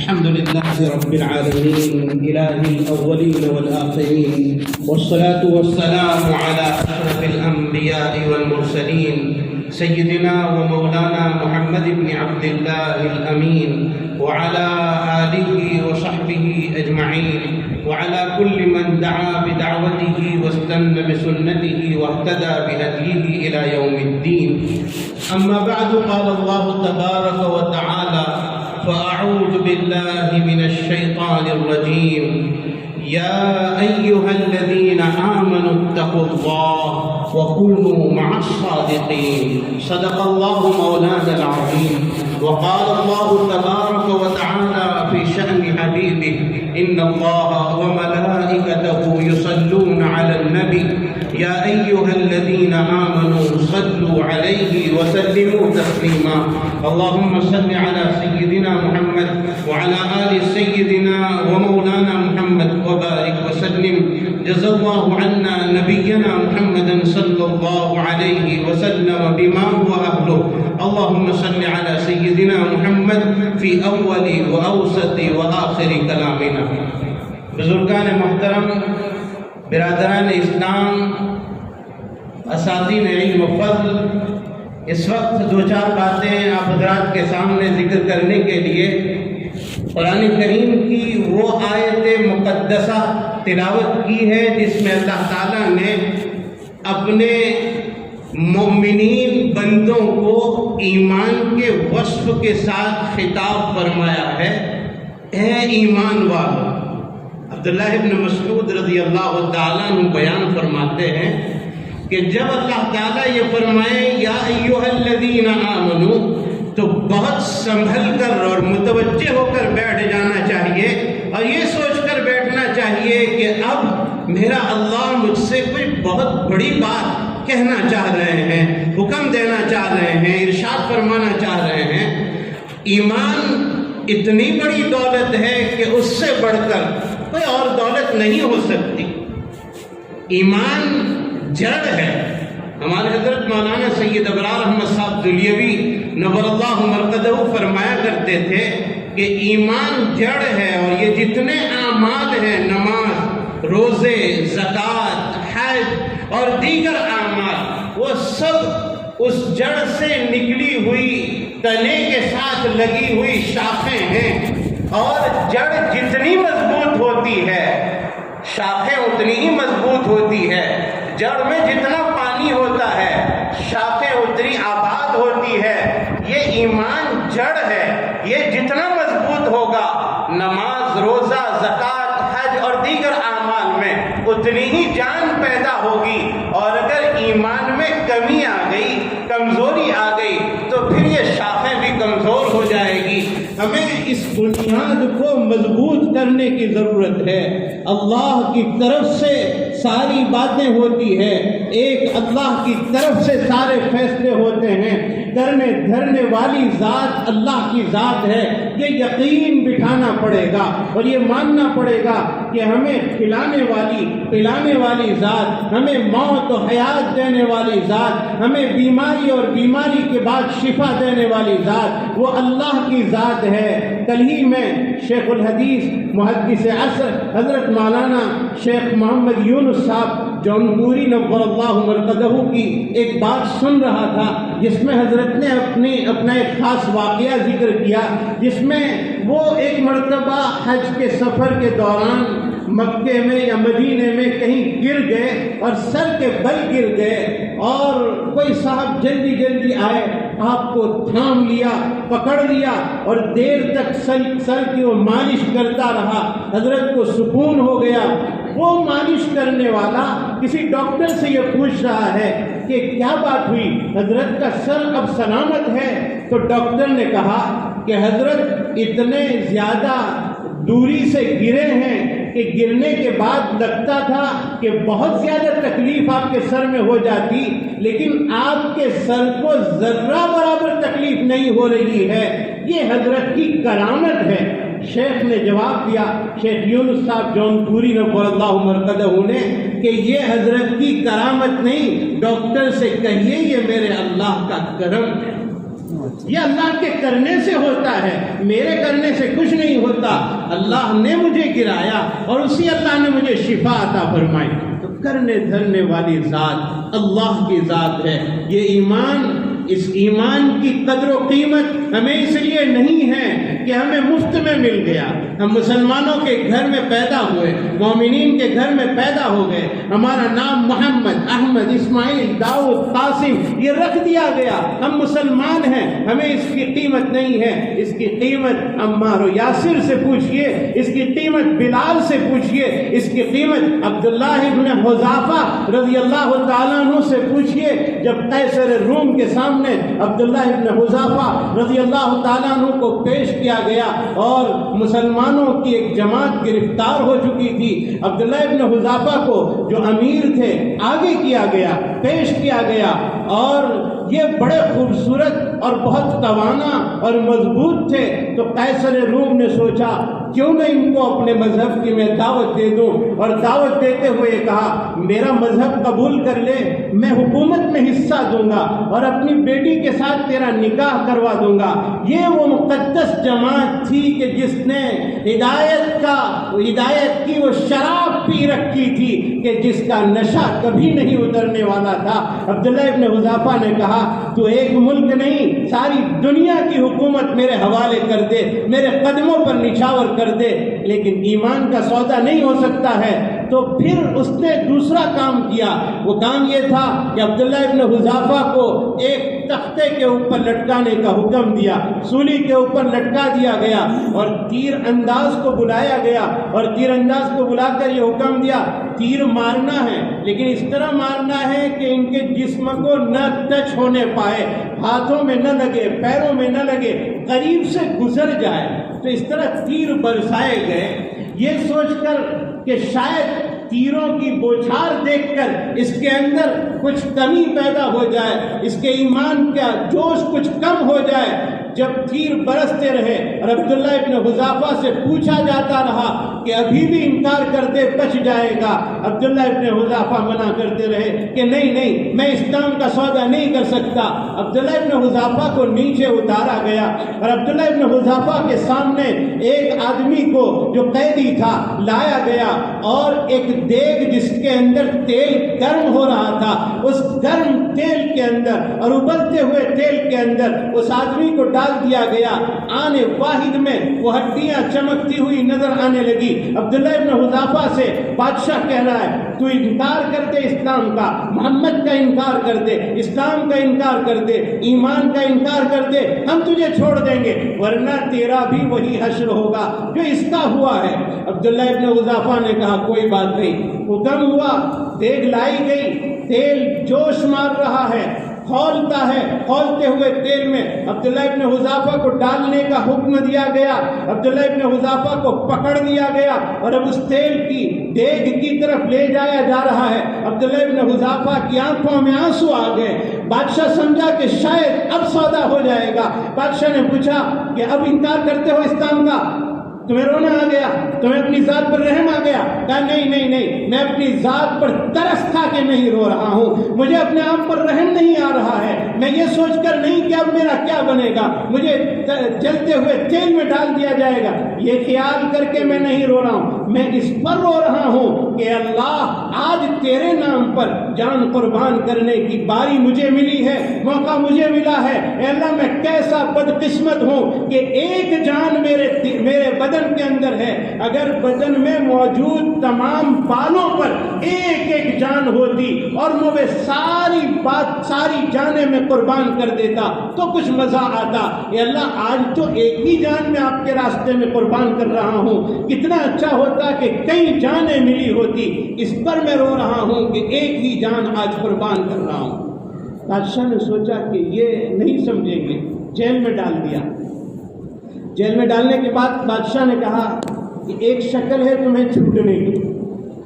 الحمد لله رب العالمين إله الأولين والآخرين، والصلاة والسلام على أشرف الأنبياء والمرسلين سيدنا ومولانا محمد بن عبد الله الأمين، وعلى آله وصحبه أجمعين، وعلى كل من دعا بدعوته واستنى بسنته واهتدى بهديه إلى يوم الدين. أما بعد، قال الله تبارك وتعالى: فأعوذ بالله من الشيطان الرجيم. يا أيها الذين آمنوا اتقوا الله وكونوا مع الصادقين. صدق الله مولانا العظيم. وقال الله تبارك وتعالى في شأن حبيبه: إن الله وملائكته يصلون على النبي يا أيها الذين آمنوا صلوا عليه وسلموا تسليما. اللهم صل على سيدنا محمد وعلى آل سيدنا ومولانا محمد وبارك وسلم. جزا الله عنا نبينا محمدا صلى الله عليه وسلم بما هو أهله. اللهم صل على سيدنا محمد في أول وأوسط وآخر كلامنا. بزرگان محترم، برادران اسلام، اساتذین علم و فضل، اس وقت دو چار باتیں آپ حضرات کے سامنے ذکر کرنے کے لیے قرآن کریم کی وہ آیت مقدسہ تلاوت کی ہے جس میں اللہ تعالیٰ نے اپنے مومنین بندوں کو ایمان کے وصف کے ساتھ خطاب فرمایا ہے: اے ایمان والو. عبداللہ ابن مسعود رضی اللہ تعالیٰ عنہ بیان فرماتے ہیں کہ جب اللہ تعالیٰ یہ فرمائے یا ایھا الذین آمنو، تو بہت سنبھل کر اور متوجہ ہو کر بیٹھ جانا چاہیے اور یہ سوچ کر بیٹھنا چاہیے کہ اب میرا اللہ مجھ سے کوئی بہت بڑی بات کہنا چاہ رہے ہیں، حکم دینا چاہ رہے ہیں، ارشاد فرمانا چاہ رہے ہیں. ایمان اتنی بڑی دولت ہے کہ اس سے بڑھ کر کوئی اور دولت نہیں ہو سکتی. ایمان جڑ ہے. ہمارے حضرت مولانا سید ابرار احمد صاحب دلیوی نور اللہ مرقدہ فرمایا کرتے تھے کہ ایمان جڑ ہے اور یہ جتنے اعمال ہیں، نماز، روزے، زکوٰۃ، حج اور دیگر اعمال، وہ سب اس جڑ سے نکلی ہوئی تنے کے ساتھ لگی ہوئی شاخیں ہیں. اور جڑ جتنی مضبوط ہوتی ہے شاخیں اتنی ہی مضبوط ہوتی ہے. جڑ میں جتنا پانی ہوتا ہے شاخیں اتنی آباد ہوتی ہے. یہ ایمان جڑ ہے. یہ جتنا مضبوط ہوگا نماز، روزہ، زکوٰۃ، حج اور دیگر اعمال میں اتنی ہی جان پیدا ہوگی. اور اگر ایمان میں کمی آ گئی، کمزوری آ گئی، تو پھر یہ شاخیں بھی کمزور ہو جائے گی. ہمیں اس بنیاد کو مضبوط کرنے کی ضرورت ہے. اللہ کی طرف سے ساری باتیں ہوتی ہیں، ایک اللہ کی طرف سے سارے فیصلے ہوتے ہیں. کرنے دھرنے والی ذات اللہ کی ذات ہے. یہ یقین بٹھانا پڑے گا اور یہ ماننا پڑے گا کہ ہمیں کھلانے والی پلانے والی ذات، ہمیں موت و حیات دینے والی ذات، ہمیں بیماری اور بیماری کے بعد شفا دینے والی ذات وہ اللہ کی ذات ہے. کل ہی میں شیخ الحدیث محدث عصر حضرت مولانا شیخ محمد یونس صاحب جونپوری نور اللہ مرقدہ کی ایک بات سن رہا تھا جس میں حضرت نے اپنا ایک خاص واقعہ ذکر کیا، جس میں وہ ایک مرتبہ حج کے سفر کے دوران مکے میں یا مدینے میں کہیں گر گئے اور سر کے بل گر گئے اور کوئی صاحب جلدی جلدی آئے، آپ کو تھام لیا، پکڑ لیا اور دیر تک سر کی وہ مالش کرتا رہا. حضرت کو سکون ہو گیا. وہ مالش کرنے والا کسی ڈاکٹر سے یہ پوچھ رہا ہے کہ کیا بات ہوئی، حضرت کا سر اب سلامت ہے؟ تو ڈاکٹر نے کہا کہ حضرت اتنے زیادہ دوری سے گرے ہیں کہ گرنے کے بعد لگتا تھا کہ بہت زیادہ تکلیف آپ کے سر میں ہو جاتی، لیکن آپ کے سر کو ذرہ برابر تکلیف نہیں ہو رہی ہے. یہ حضرت کی کرامت ہے. شیخ نے جواب دیا، شیخ یونس صاحب جونپوری نور اللہ مرقدہ نے، کہ یہ حضرت کی کرامت نہیں، ڈاکٹر سے کہیے یہ میرے اللہ کا کرم ہے. یہ اللہ کے کرنے سے ہوتا ہے، میرے کرنے سے کچھ نہیں ہوتا۔ اللہ نے مجھے گرایا اور اسی اللہ نے مجھے شفا عطا فرمائی۔ تو کرنے دھرنے والی ذات اللہ کی ذات ہے۔ یہ ایمان، اس ایمان کی قدر و قیمت ہمیں اس لیے نہیں ہے کہ ہمیں مفت میں مل گیا۔ ہم مسلمانوں کے گھر میں پیدا ہوئے، مومنین کے گھر میں پیدا ہو گئے، ہمارا نام محمد، احمد، اسماعیل، داؤد، قاسم یہ رکھ دیا گیا، ہم مسلمان ہیں، ہمیں اس کی قیمت نہیں ہے۔ اس کی قیمت عمار و یاسر سے پوچھئے، اس کی قیمت بلال سے پوچھئے، اس کی قیمت عبداللہ ابن حذافہ رضی اللہ تعالیٰ عنہ سے پوچھئے۔ جب قیصر روم کے سامنے عبداللہ ابن حذافہ رضی اللہ تعالیٰ عنہ کو پیش کیا گیا اور مسلمانوں کی ایک جماعت گرفتار ہو چکی تھی، عبداللہ ابن حذافہ کو جو امیر تھے آگے کیا گیا، پیش کیا گیا، اور یہ بڑے خوبصورت اور بہت توانا اور مضبوط تھے۔ تو قیصر روم نے سوچا کیوں نہ ان کو اپنے مذہب کی میں دعوت دے دوں، اور دعوت دیتے ہوئے کہا میرا مذہب قبول کر لے، میں حکومت میں حصہ دوں گا اور اپنی بیٹی کے ساتھ تیرا نکاح کروا دوں گا۔ یہ وہ مقدس جماعت تھی کہ جس نے ہدایت کی وہ شراب پی رکھی تھی کہ جس کا نشہ کبھی نہیں اترنے والا تھا۔ عبداللہ ابن حذافہ نے کہا تو ایک ملک نہیں، ساری دنیا کی حکومت میرے حوالے کر دے، میرے قدموں پر نچھاور کر دے، لیکن ایمان کا سودا نہیں ہو سکتا ہے۔ تو پھر اس نے دوسرا کام کیا، وہ کام یہ تھا کہ عبداللہ ابن حذافہ کو ایک تختے کے اوپر لٹکانے کا حکم دیا، سولی کے اوپر لٹکا دیا گیا، اور تیر انداز کو بلایا گیا، اور تیر انداز کو بلا کر یہ حکم دیا تیر مارنا ہے، لیکن اس طرح مارنا ہے کہ ان کے جسم کو نہ ٹچ ہونے پائے، ہاتھوں میں نہ لگے، پیروں میں نہ لگے، قریب سے گزر جائے۔ تو اس طرح تیر برسائے گئے، یہ سوچ کر کہ شاید تیروں کی بوچھار دیکھ کر اس کے اندر کچھ کمی پیدا ہو جائے، اس کے ایمان کا جوش کچھ کم ہو جائے۔ جب تیر برستے رہے اور عبداللہ ابن حذافہ سے پوچھا جاتا رہا کہ ابھی بھی انکار کر دے بچ جائے گا، عبداللہ ابن حذافہ منع کرتے رہے کہ نہیں میں اسلام کا سودا نہیں کر سکتا۔ عبداللہ ابن حذافہ کو نیچے اتارا گیا اور عبداللہ ابن حذافہ کے سامنے ایک آدمی کو جو قیدی تھا لایا گیا، اور ایک دیگ جس کے اندر تیل گرم ہو رہا تھا، اس گرم تیل کے اندر اور ابلتے ہوئے تیل کے اندر اس آدمی کو ڈال دیا گیا۔ آنے واحد میں وہ ہڈیاں چمکتی ہوئی نظر آنے لگی۔ عبداللہ ابن حذافہ سے بادشاہ کہہ رہا ہے تو انکار کر دے اسلام کا، محمد کا انکار کر دے، اسلام کا انکار کر دے، ایمان کا انکار کر دے، ہم تجھے چھوڑ دیں گے، ورنہ تیرا بھی وہی حشر ہوگا جو اس کا ہوا ہے۔ عبداللہ ابن حذافہ نے کہا کوئی بات نہیں۔ حکم ہوا، دیگ لائی گئی، تیل جوش مار رہا ہے، کھولتا ہے، کھولتے ہوئے تیل میں عبداللہ ابن حذافہ کو ڈالنے کا حکم دیا گیا۔ عبداللہ ابن حذافہ کو پکڑ دیا گیا اور اب اس تیل کی دیگ کی طرف لے جایا جا رہا ہے۔ عبداللہ ابن حذافہ کی آنکھوں میں آنسو آ گئے۔ بادشاہ سمجھا کہ شاید اب سودا ہو جائے گا۔ بادشاہ نے پوچھا کہ اب انکار کرتے ہو اسلام کا؟ تمہیں رونا آ گیا؟ تمہیں اپنی ذات پر رحم آ گیا؟ کہا نہیں، میں اپنی ذات پر ترس کھا کے نہیں رو رہا ہوں، مجھے اپنے آپ پر رحم نہیں آ رہا ہے، میں یہ سوچ کر نہیں کہ اب میرا کیا بنے گا، مجھے جلتے ہوئے تیل میں ڈال دیا جائے گا، یہ خیال کر کے میں نہیں رو رہا ہوں، میں اس پر رو رہا ہوں کہ اللہ آج تیرے نام پر جان قربان کرنے کی باری مجھے ملی ہے، موقع مجھے ملا ہے۔ اے اللہ میں کیسا بدقسمت ہوں کہ ایک جان میرے بدن کے اندر ہے، اگر بدن میں موجود تمام بالوں پر ایک ایک جان ہوتی اور میں ساری جانیں میں قربان کر دیتا تو کچھ مزہ آتا۔ اے اللہ آج تو ایک ہی جان میں آپ کے راستے میں قربان کر رہا ہوں، کتنا اچھا ہوتا کہ کئی جانیں ملی ہوتی، اس پر میں رو رہا ہوں کہ ایک ہی جان آج قربان کر رہا ہوں۔ بادشاہ نے سوچا کہ یہ نہیں سمجھیں گے، جیل میں ڈال دیا۔ جیل میں ڈالنے کے بعد بادشاہ نے کہا کہ ایک شکل ہے تمہیں چھوٹنے کی،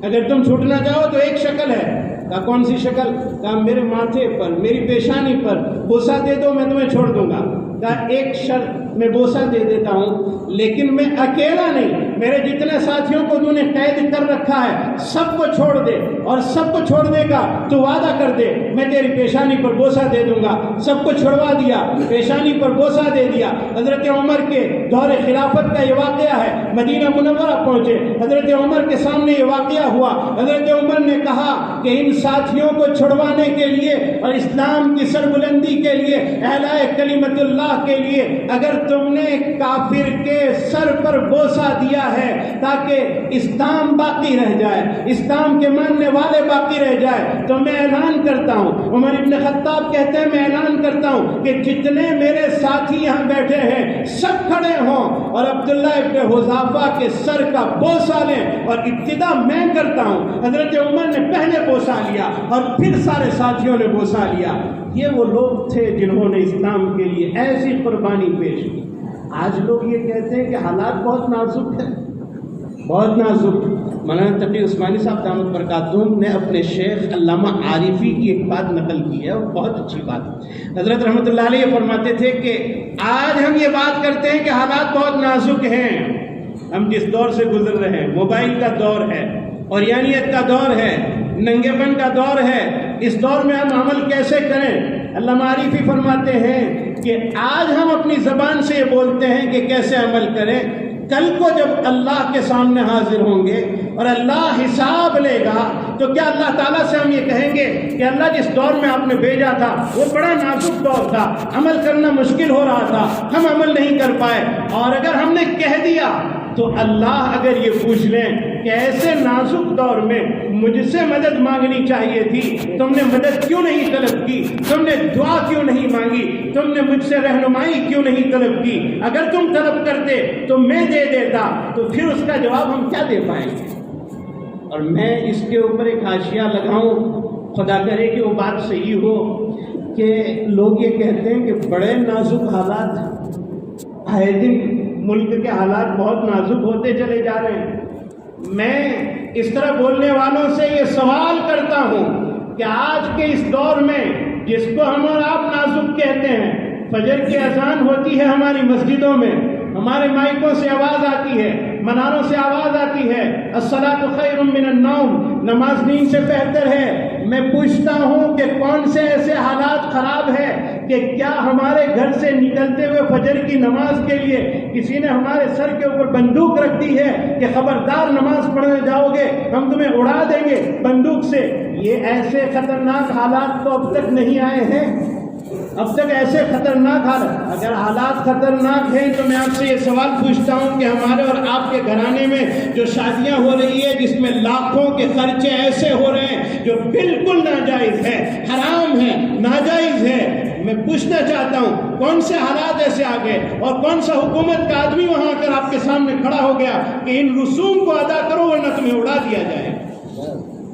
اگر تم چھوٹنا چاہو تو ایک شکل ہے۔ کہا کون سی شکل؟ کہا میرے ماتھے پر، میری پیشانی پر بوسہ دے دو، میں تمہیں چھوڑ دوں گا۔ کہا ایک شرط، میں بوسہ دے دیتا ہوں لیکن میں اکیلا نہیں، میرے جتنے ساتھیوں کو تو نے قید کر رکھا ہے سب کو چھوڑ دے، اور سب کو چھوڑنے کا تو وعدہ کر دے، میں تیری پیشانی پر بوسہ دے دوں گا۔ سب کو چھڑوا دیا، پیشانی پر بوسہ دے دیا۔ حضرت عمر کے دور خلافت کا یہ واقعہ ہے، مدینہ منورہ پہنچے، حضرت عمر کے سامنے یہ واقعہ ہوا۔ حضرت عمر نے کہا کہ ان ساتھیوں کو چھڑوانے کے لیے اور اسلام کی سربلندی کے لیے، اعلاء کلمت اللہ کے لیے، اگر تم نے کافر کے سر پر بوسہ دیا ہے تاکہ اسلام باقی رہ جائے، اسلام کے ماننے والے باقی رہ جائے، تو میں اعلان کرتا ہوں، عمر ابن خطاب کہتے ہیں میں اعلان کرتا ہوں کہ جتنے میرے ساتھی یہاں بیٹھے ہیں سب کھڑے ہوں اور عبداللہ ابن حذافہ کے سر کا بوسہ لیں، اور ابتدا میں کرتا ہوں۔ حضرت عمر نے پہلے بوسہ لیا اور پھر سارے ساتھیوں نے بوسہ لیا۔ یہ وہ لوگ تھے جنہوں نے اسلام کے لیے ایسی قربانی پیش کی۔ آج لوگ یہ کہتے ہیں کہ حالات بہت نازک ہیں، بہت نازک۔ مولانا تقی عثمانی صاحب دامت برکاتہم نے اپنے شیخ علامہ عارفی کی ایک بات نقل کی ہے اور بہت اچھی بات۔ حضرت رحمۃ اللہ علیہ فرماتے تھے کہ آج ہم یہ بات کرتے ہیں کہ حالات بہت نازک ہیں، ہم جس دور سے گزر رہے ہیں، موبائل کا دور ہے، اوریانیت کا دور ہے، ننگے پن کا دور ہے، اس دور میں ہم عمل کیسے کریں؟ علامہ عارفی فرماتے ہیں کہ آج ہم اپنی زبان سے یہ بولتے ہیں کہ کیسے عمل کریں، کل کو جب اللہ کے سامنے حاضر ہوں گے اور اللہ حساب لے گا تو کیا اللہ تعالیٰ سے ہم یہ کہیں گے کہ اللہ جس دور میں آپ نے بھیجا تھا وہ بڑا نازک دور تھا، عمل کرنا مشکل ہو رہا تھا، ہم عمل نہیں کر پائے؟ اور اگر ہم نے کہہ دیا تو اللہ اگر یہ پوچھ لیں کہ ایسے نازک دور میں مجھ سے مدد مانگنی چاہیے تھی، تم نے مدد کیوں نہیں طلب کی؟ تم نے دعا کیوں نہیں مانگی؟ تم نے مجھ سے رہنمائی کیوں نہیں طلب کی؟ اگر تم طلب کرتے تو میں دے دیتا، تو پھر اس کا جواب ہم کیا دے پائیں گے؟ اور میں اس کے اوپر ایک حاشیہ لگاؤں، خدا کرے کہ وہ بات صحیح ہو، کہ لوگ یہ کہتے ہیں کہ بڑے نازک حالات، آئے دن ملک کے حالات بہت نازک ہوتے چلے جا رہے ہیں۔ میں اس طرح بولنے والوں سے یہ سوال کرتا ہوں کہ آج کے اس دور میں جس کو ہم اور آپ نازک کہتے ہیں، فجر کی اذان ہوتی ہے ہماری مسجدوں میں، ہمارے مائکوں سے آواز آتی ہے، مناروں سے آواز آتی ہے، الصلاۃ خیر من النوم، نماز نیند سے بہتر ہے۔ میں پوچھتا ہوں کہ کون سے ایسے حالات خراب ہیں کہ کیا ہمارے گھر سے نکلتے ہوئے فجر کی نماز کے لیے کسی نے ہمارے سر کے اوپر بندوق رکھ دی ہے کہ خبردار نماز پڑھنے جاؤ گے ہم تمہیں اڑا دیں گے بندوق سے؟ یہ ایسے خطرناک حالات تو اب تک نہیں آئے ہیں، اب تک ایسے خطرناک حالات۔ اگر حالات خطرناک ہیں تو میں آپ سے یہ سوال پوچھتا ہوں کہ ہمارے اور آپ کے گھرانے میں جو شادیاں ہو رہی ہے جس میں لاکھوں کے خرچے ایسے ہو رہے ہیں جو بالکل ناجائز ہے، حرام ہے، ناجائز ہے، میں پوچھنا چاہتا ہوں کون سے حالات ایسے آ گئے اور کون سا حکومت کا آدمی وہاں آ کر آپ کے سامنے کھڑا ہو گیا کہ ان رسوم کو ادا کرو ورنہ تمہیں اڑا دیا جائے؟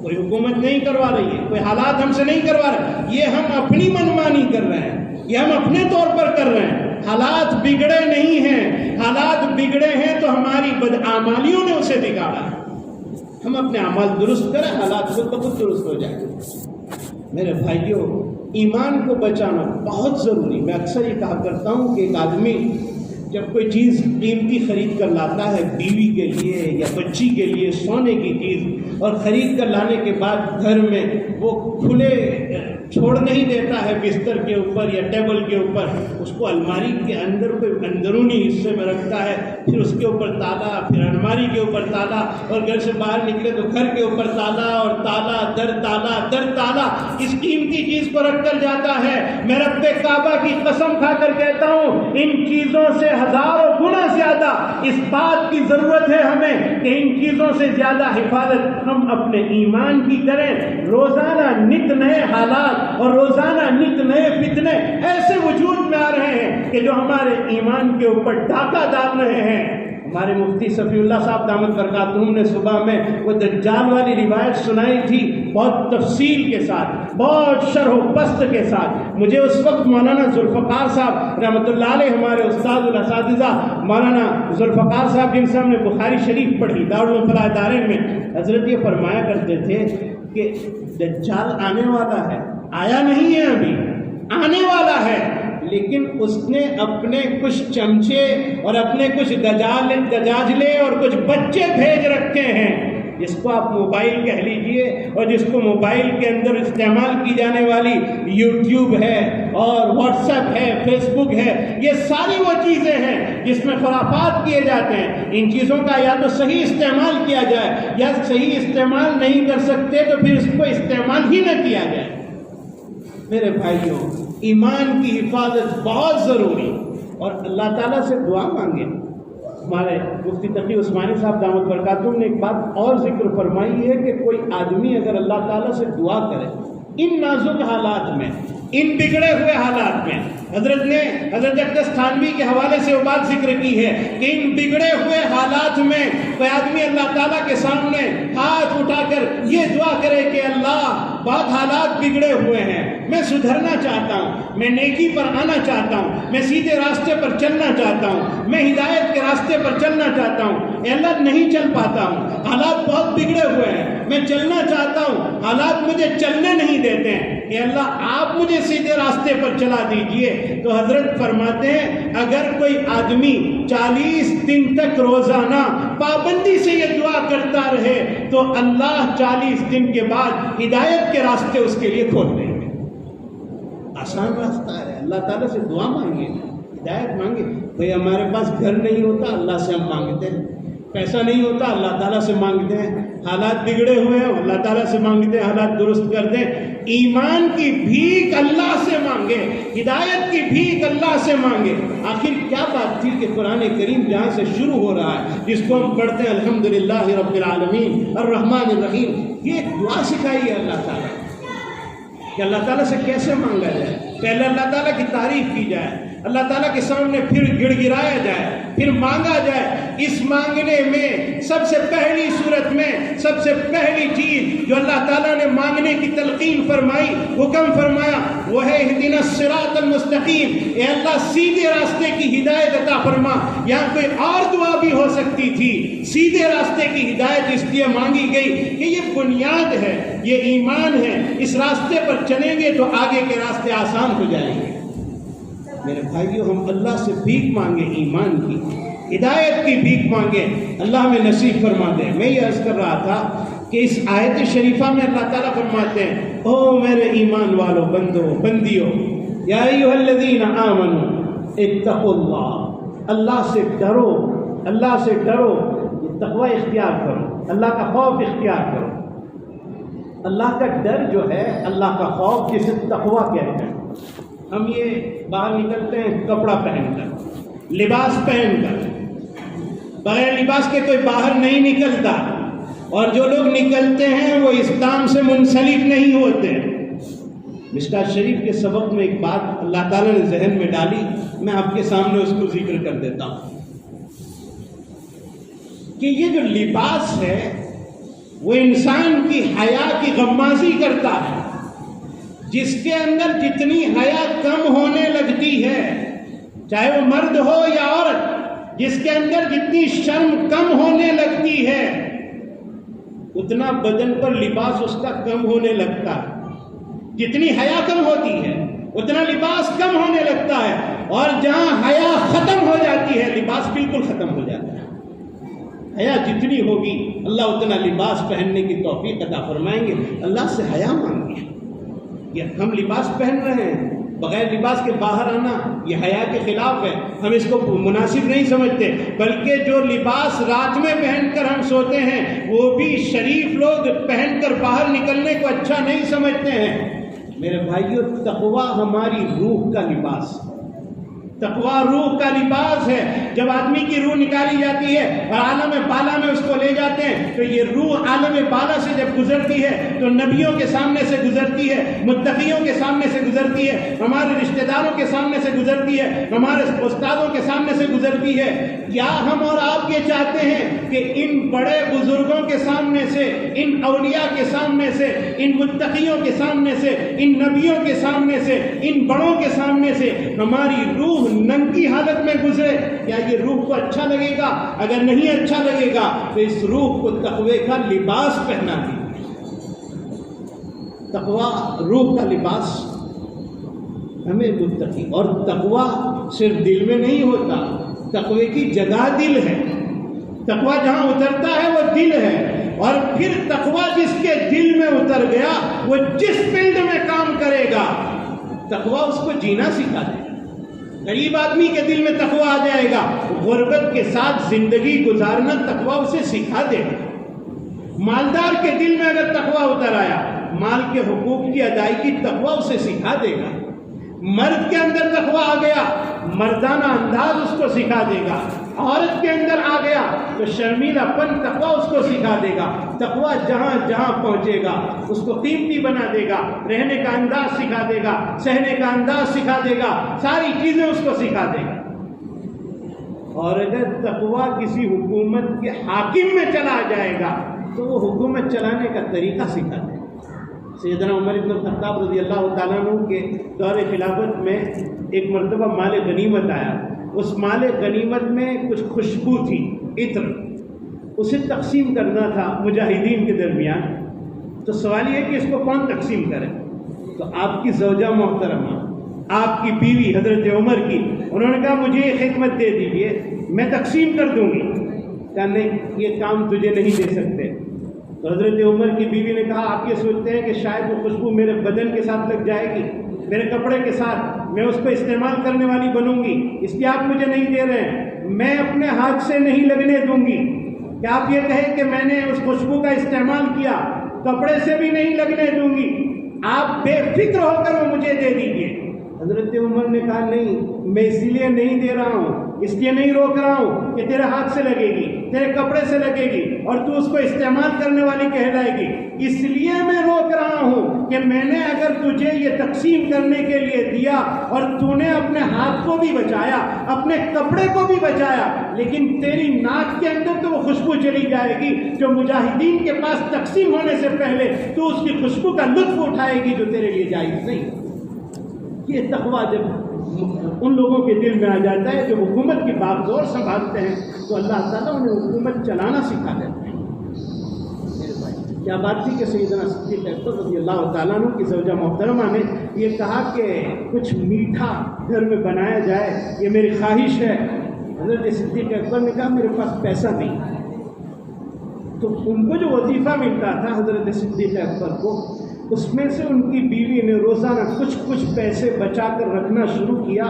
کوئی حکومت نہیں کروا رہی ہے، کوئی حالات ہم سے نہیں کروا رہے، یہ ہم اپنی منمانی کر رہے ہیں، یہ ہم اپنے طور پر کر رہے ہیں۔ حالات بگڑے نہیں ہیں، حالات بگڑے ہیں تو ہماری بدعمالیوں نے اسے بگاڑا ہے۔ ہم اپنے اعمال درست کریں، حالات خود بخود درست ہو جائیں۔ میرے بھائیوں، ایمان کو بچانا بہت ضروری۔ میں اکثر یہ کہا کرتا ہوں کہ ایک آدمی جب کوئی چیز قیمتی خرید کر لاتا ہے بیوی کے لیے یا بچی کے لیے سونے کی چیز، اور خرید کر لانے کے بعد گھر میں وہ کھلے چھوڑ نہیں دیتا ہے بستر کے اوپر یا ٹیبل کے اوپر، اس کو الماری کے اندر کوئی اندرونی حصے میں رکھتا ہے، پھر اس کے اوپر تالا، پھر الماری کے اوپر تالا، اور گھر سے باہر نکلے تو گھر کے اوپر تالا اور تالا در تالا در تالا اس قیمتی چیز کو رکھ کر جاتا ہے۔ میں رب کعبہ کی قسم کھا کر کہتا ہوں ان چیزوں سے ہزاروں گنا زیادہ اس بات کی ضرورت ہے ہمیں کہ ان چیزوں سے زیادہ حفاظت ہم اپنے ایمان کی کریں۔ روزانہ نت نئے حالات اور روزانہ نت نئے فتنے ایسے وجود میں آ رہے ہیں کہ جو ہمارے ایمان کے اوپر ڈاکہ ڈال رہے ہیں۔ ہمارے مفتی صفی اللہ صاحب دامت برکاتہم نے صبح میں وہ دجال والی روایت سنائی تھی بہت تفصیل کے ساتھ، بہت شرح و بسط کے ساتھ۔ مجھے اس وقت مولانا ذوالفقار صاحب رحمۃ اللہ علیہ، ہمارے استاد الاساتذہ مولانا ذوالفقار صاحب جن سے ہم نے بخاری شریف پڑھی دارالفلاح دارین میں، حضرت یہ فرمایا کرتے تھے کہ دجال آنے والا ہے، آیا نہیں ہے ابھی، آنے والا ہے، لیکن اس نے اپنے کچھ چمچے اور اپنے کچھ گجاجلے اور کچھ بچے بھیج رکھے ہیں، جس کو آپ موبائل کہہ لیجئے، اور جس کو موبائل کے اندر استعمال کی جانے والی یوٹیوب ہے اور واٹس ایپ ہے، فیس بک ہے، یہ ساری وہ چیزیں ہیں جس میں خرافات کیے جاتے ہیں۔ ان چیزوں کا یا تو صحیح استعمال کیا جائے، یا صحیح استعمال نہیں کر سکتے تو پھر اس کو استعمال ہی نہ کیا جائے۔ میرے بھائیوں، ایمان کی حفاظت بہت ضروری، اور اللہ تعالیٰ سے دعا مانگیں۔ ہمارے مفتی تقی عثمانی صاحب دامت برکاتہم نے ایک بات اور ذکر فرمائی ہے کہ کوئی آدمی اگر اللہ تعالیٰ سے دعا کرے ان نازک حالات میں، ان بگڑے ہوئے حالات میں، حضرت نے حضرت اقدس تھانوی کے حوالے سے وہ بات ذکر کی ہے کہ ان بگڑے ہوئے حالات میں کوئی آدمی اللہ تعالیٰ کے سامنے ہاتھ اٹھا کر یہ دعا کرے کہ اللہ بہت حالات بگڑے ہوئے ہیں، میں سدھرنا چاہتا ہوں، میں نیکی پر آنا چاہتا ہوں، میں سیدھے راستے پر چلنا چاہتا ہوں، میں ہدایت کے راستے پر چلنا چاہتا ہوں، اے اللہ نہیں چل پاتا ہوں، حالات بہت بگڑے ہوئے ہیں، میں چلنا چاہتا ہوں، حالات مجھے چلنے نہیں دیتے ہیں، اے اللہ آپ مجھے سیدھے راستے پر چلا دیجئے۔ تو حضرت فرماتے ہیں اگر کوئی آدمی 40 دن تک روزانہ پابندی سے یہ دعا کرتا رہے تو اللہ 40 دن کے بعد ہدایت کے راستے اس کے لیے کھول دیں گے۔ آسان راستہ ہے، اللہ تعالیٰ سے دعا مانگے، ہدایت مانگے۔ بھئی ہمارے پاس گھر نہیں ہوتا، اللہ سے ہم مانگتے ہیں، پیسہ نہیں ہوتا، اللہ تعالیٰ سے مانگتے ہیں، حالات بگڑے ہوئے ہیں، اللہ تعالیٰ سے مانگتے ہیں حالات درست کر دیں۔ ایمان کی بھیک اللہ سے مانگے، ہدایت کی بھیک اللہ سے مانگے۔ آخر کیا بات تھی کہ قرآن کریم جہاں سے شروع ہو رہا ہے، جس کو ہم پڑھتے ہیں الحمدللہ رب العالمین الرحمن الرحیم، یہ ایک دعا سکھائی ہے اللہ تعالیٰ کہ اللہ تعالیٰ سے کیسے مانگا جائے۔ پہلے اللہ تعالیٰ کی تعریف کی جائے، اللہ تعالیٰ کے سامنے پھر گڑ گڑایا جائے، پھر مانگا جائے۔ اس مانگنے میں سب سے پہلی صورت میں سب سے پہلی چیز جو اللہ تعالیٰ نے مانگنے کی تلقین فرمائی، حکم فرمایا، وہ ہے اہدنا الصراط المستقیم، اے اللہ سیدھے راستے کی ہدایت عطا فرما۔ یہاں کوئی اور دعا بھی ہو سکتی تھی، سیدھے راستے کی ہدایت اس لیے مانگی گئی کہ یہ بنیاد ہے، یہ ایمان ہے، اس راستے پر چلیں گے تو آگے کے راستے آسان ہو جائیں گے۔ میرے بھائیوں، ہم اللہ سے بھیک مانگے، ایمان کی ہدایت کی بھیک مانگے، اللہ میں نصیب فرما دے۔ میں یہ عرض کر رہا تھا کہ اس آیت شریفہ میں اللہ تعالیٰ فرماتے ہیں، او میرے ایمان والو، بندو بندیو، یا ایھا الذین آمنوا اتقوا اللہ، اللہ سے ڈرو، اللہ سے ڈرو، یہ تقوی اختیار کرو، اللہ کا خوف اختیار کرو۔ اللہ کا ڈر جو ہے، اللہ کا خوف، جسے تقوی کہتے ہیں۔ ہم یہ باہر نکلتے ہیں کپڑا پہن کر، لباس پہن کر، بغیر لباس کے کوئی باہر نہیں نکلتا، اور جو لوگ نکلتے ہیں وہ اسلام سے منسلک نہیں ہوتے۔ مشکوٰۃ شریف کے سبق میں ایک بات اللہ تعالیٰ نے ذہن میں ڈالی، میں آپ کے سامنے اس کو ذکر کر دیتا ہوں کہ یہ جو لباس ہے وہ انسان کی حیا کی غمازی کرتا ہے۔ جس کے اندر جتنی حیا کم ہونے لگتی ہے، چاہے وہ مرد ہو یا عورت، جس کے اندر جتنی شرم کم ہونے لگتی ہے، اتنا بدن پر لباس اس کا کم ہونے لگتا ہے۔ جتنی حیا کم ہوتی ہے اتنا لباس کم ہونے لگتا ہے، اور جہاں حیا ختم ہو جاتی ہے لباس بالکل ختم ہو جاتا ہے۔ حیا جتنی ہوگی اللہ اتنا لباس پہننے کی توفیق عطا فرمائیں گے۔ اللہ سے حیا مانگیں۔ یہ ہم لباس پہن رہے ہیں، بغیر لباس کے باہر آنا یہ حیا کے خلاف ہے، ہم اس کو مناسب نہیں سمجھتے، بلکہ جو لباس رات میں پہن کر ہم سوتے ہیں وہ بھی شریف لوگ پہن کر باہر نکلنے کو اچھا نہیں سمجھتے ہیں۔ میرے بھائیو، تقویٰ ہماری روح کا لباس، تقویٰ روح کا لباس ہے۔ جب آدمی کی روح نکالی جاتی ہے اور عالم بالا میں اس کو لے جاتے ہیں تو یہ روح عالم بالا سے جب گزرتی ہے تو نبیوں کے سامنے سے گزرتی ہے، متقیوں کے سامنے سے گزرتی ہے، ہمارے رشتہ داروں کے سامنے سے گزرتی ہے، ہمارے استادوں کے سامنے سے گزرتی ہے۔ کیا ہم اور آپ یہ چاہتے ہیں کہ ان بڑے بزرگوں کے سامنے سے، ان اولیاء کے سامنے سے، ان متقیوں کے سامنے سے، ان نبیوں کے سامنے سے، ان بڑوں کے سامنے سے ہماری روح ننگی حالت میں گزرے؟ کیا یہ روح کو اچھا لگے گا؟ اگر نہیں اچھا لگے گا تو اس روح کو تقوی کا لباس پہنا دیجیے۔ تقوی روح کا لباس ہمیں متقی. اور تقوی صرف دل میں نہیں ہوتا، تقوی کی جگہ دل ہے. تقوی جہاں اترتا ہے وہ دل ہے، اور پھر تقوی جس کے دل میں اتر گیا وہ جس فیلڈ میں کام کرے گا تقوی اس کو جینا سکھا دے گا. غریب آدمی کے دل میں تقوی آ جائے گا، غربت کے ساتھ زندگی گزارنا تقوی اسے سکھا دے گا. مالدار کے دل میں اگر تقوی اتر آیا، مال کے حقوق کی ادائیگی تقوی اسے سکھا دے گا. مرد کے اندر تقوی آ گیا، مردانہ انداز اس کو سکھا دے گا. عورت کے اندر آ گیا تو شرمیلا پن تقوی اس کو سکھا دے گا. تقوی جہاں جہاں پہنچے گا اس کو قیمتی بنا دے گا، رہنے کا انداز سکھا دے گا، سہنے کا انداز سکھا دے گا، ساری چیزیں اس کو سکھا دے گا. اور اگر تقوی کسی حکومت کے حاکم میں چلا جائے گا تو وہ حکومت چلانے کا طریقہ سکھا دے گا. سیدنا عمر بن الخطاب رضی اللہ تعالیٰ عنہ کے دور خلافت میں ایک مرتبہ مال غنیمت آیا. اس مال غنیمت میں کچھ خوشبو تھی، عطر، اسے تقسیم کرنا تھا مجاہدین کے درمیان. تو سوال یہ کہ اس کو کون تقسیم کرے؟ تو آپ کی زوجہ محترمہ، آپ کی بیوی حضرت عمر کی، انہوں نے کہا مجھے یہ خدمت دے دیجئے، میں تقسیم کر دوں گی. کہا نہیں، یہ کام تجھے نہیں دے سکتے. تو حضرت عمر کی بیوی نے کہا آپ یہ سوچتے ہیں کہ شاید وہ خوشبو میرے بدن کے ساتھ لگ جائے گی، میرے کپڑے کے ساتھ، میں اس کو استعمال کرنے والی بنوں گی، اس لیے آپ مجھے نہیں دے رہے ہیں. میں اپنے ہاتھ سے نہیں لگنے دوں گی. کہ آپ یہ کہیں کہ میں نے اس خوشبو کا استعمال کیا، کپڑے سے بھی نہیں لگنے دوں گی، آپ بے فکر ہو کر وہ مجھے دے دیجیے. حضرت عمر نے کہا نہیں، میں اس لیے نہیں دے رہا ہوں، اس لیے نہیں روک رہا ہوں کہ تیرے ہاتھ سے لگے گی، تیرے کپڑے سے لگے گی اور تو اس کو استعمال کرنے والی کہلائے گی. اس لیے میں روک رہا ہوں کہ میں نے اگر تجھے یہ تقسیم کرنے کے لیے دیا اور تو نے اپنے ہاتھ کو بھی بچایا، اپنے کپڑے کو بھی بچایا، لیکن تیری ناک کے اندر تو وہ خوشبو چلی جائے گی جو مجاہدین کے پاس تقسیم ہونے سے پہلے تو اس کی خوشبو کا لطف اٹھائے گی جو تیرے لیے جائز نہیں. یہ تقویٰ جب ان لوگوں کے دل میں آ جاتا ہے جو حکومت کی باغدور سنبھالتے ہیں تو اللہ تعالیٰ انہیں حکومت چلانا سکھا دیتے ہیں. کیا بات تھی کہ سیدنا صدیق اکبر رضی اللہ تعالیٰ عنہ کی زوجہ محترمہ نے یہ کہا کہ کچھ میٹھا گھر میں بنایا جائے، یہ میری خواہش ہے. حضرت صدیق اکبر نے کہا میرے پاس پیسہ نہیں. تو ان کو جو وظیفہ ملتا تھا حضرت صدیق اکبر کو، اس میں سے ان کی بیوی نے روزانہ کچھ پیسے بچا کر رکھنا شروع کیا.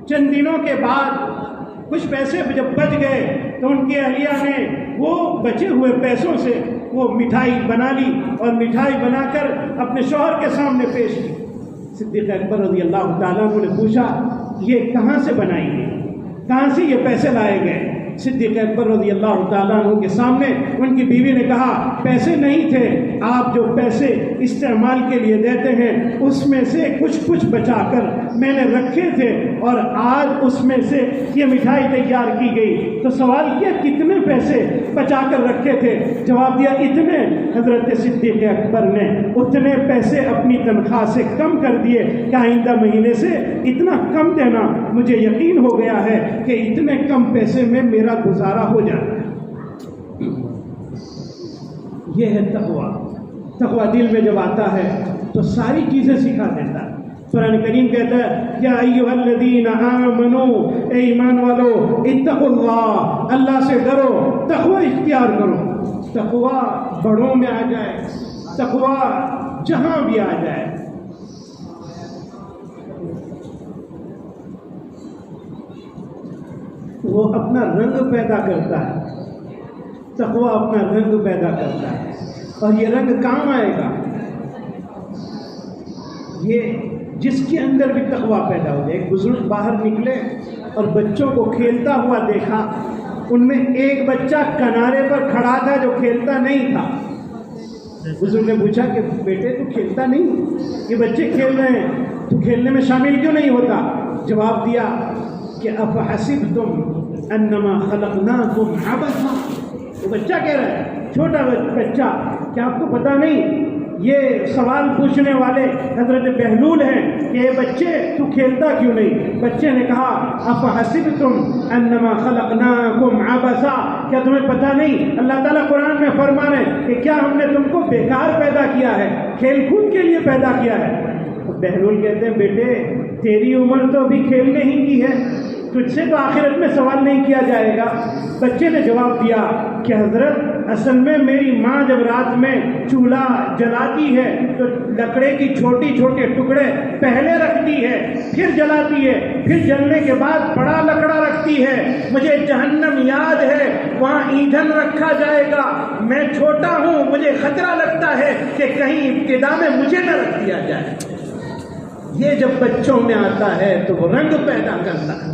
چند دنوں کے بعد کچھ پیسے جب بچ گئے تو ان کی اہلیہ نے وہ بچے ہوئے پیسوں سے وہ مٹھائی بنا لی اور مٹھائی بنا کر اپنے شوہر کے سامنے پیش کی. صدیق اکبر رضی اللہ تعالیٰ عنہ نے پوچھا یہ کہاں سے بنائی گئی، کہاں سے یہ پیسے لائے گئے؟ صدیق اکبر رضی اللہ تعالیٰ عنہ کے سامنے ان کی بیوی نے کہا پیسے نہیں تھے، آپ جو پیسے استعمال کے لیے دیتے ہیں اس میں سے کچھ بچا کر میں نے رکھے تھے اور آج اس میں سے یہ مٹھائی تیار کی گئی. تو سوال کیا کتنے پیسے بچا کر رکھے تھے؟ جواب دیا اتنے. حضرت صدیق اکبر نے اتنے پیسے اپنی تنخواہ سے کم کر دیے کہ آئندہ مہینے سے اتنا کم دینا. مجھے یقین ہو گیا ہے کہ اتنے کم پیسے میں میرا گزارا ہو جاتا ہے. یہ ہے تقویٰ. تقویٰ دل میں جب آتا ہے تو ساری چیزیں سکھا دیتا ہے. قرآن کریم کہتا ہے یا ایھا الذین آمنو، اے ایمان والو، اتقوا اللہ، اللہ سے ڈرو، تقویٰ اختیار کرو. تقویٰ بڑوں میں آ جائے، تقویٰ جہاں بھی آ جائے. وہ اپنا رنگ پیدا کرتا ہے. تقویٰ اپنا رنگ پیدا کرتا ہے اور یہ رنگ کام آئے گا. یہ جس کے اندر بھی تقویٰ پیدا ہو جائے. ایک بزرگ باہر نکلے اور بچوں کو کھیلتا ہوا دیکھا. ان میں ایک بچہ کنارے پر کھڑا تھا جو کھیلتا نہیں تھا. بزرگ نے پوچھا کہ بیٹے تو کھیلتا نہیں، یہ بچے کھیل رہے ہیں، تو کھیلنے میں شامل کیوں نہیں ہوتا؟ جواب دیا کہ افحسبتم انما خلقناکم عبثا. وہ بچہ کہہ رہا ہے، چھوٹا بچہ، کیا آپ کو پتہ نہیں یہ سوال پوچھنے والے حضرت بہلول ہیں کہ اے بچے تو کھیلتا کیوں نہیں؟ بچے نے کہا افحسبتم انما خلقناکم عبثا، کیا تمہیں پتہ نہیں اللہ تعالیٰ قرآن میں فرمانے کہ کیا ہم نے تم کو بیکار پیدا کیا ہے، کھیل کود کے لیے پیدا کیا ہے؟ بہلول کہتے ہیں بیٹے تیری عمر تو ابھی کھیلنے ہی کی ہے، تجھ سے تو آخرت میں سوال نہیں کیا جائے گا۔ بچے نے جواب دیا کہ حضرت اصل میں میری ماں جب رات میں چولہا جلاتی ہے تو لکڑے کی چھوٹی چھوٹے ٹکڑے پہلے رکھتی ہے، پھر جلاتی ہے، پھر جلنے کے بعد بڑا لکڑا رکھتی ہے۔ مجھے جہنم یاد ہے، وہاں ایندھن رکھا جائے گا، میں چھوٹا ہوں، مجھے خطرہ لگتا ہے کہ کہیں ابتدا میں مجھے نہ رکھ دیا جائے۔ یہ جب بچوں میں آتا ہے تو وہ رنگ پیدا کرتا ہے۔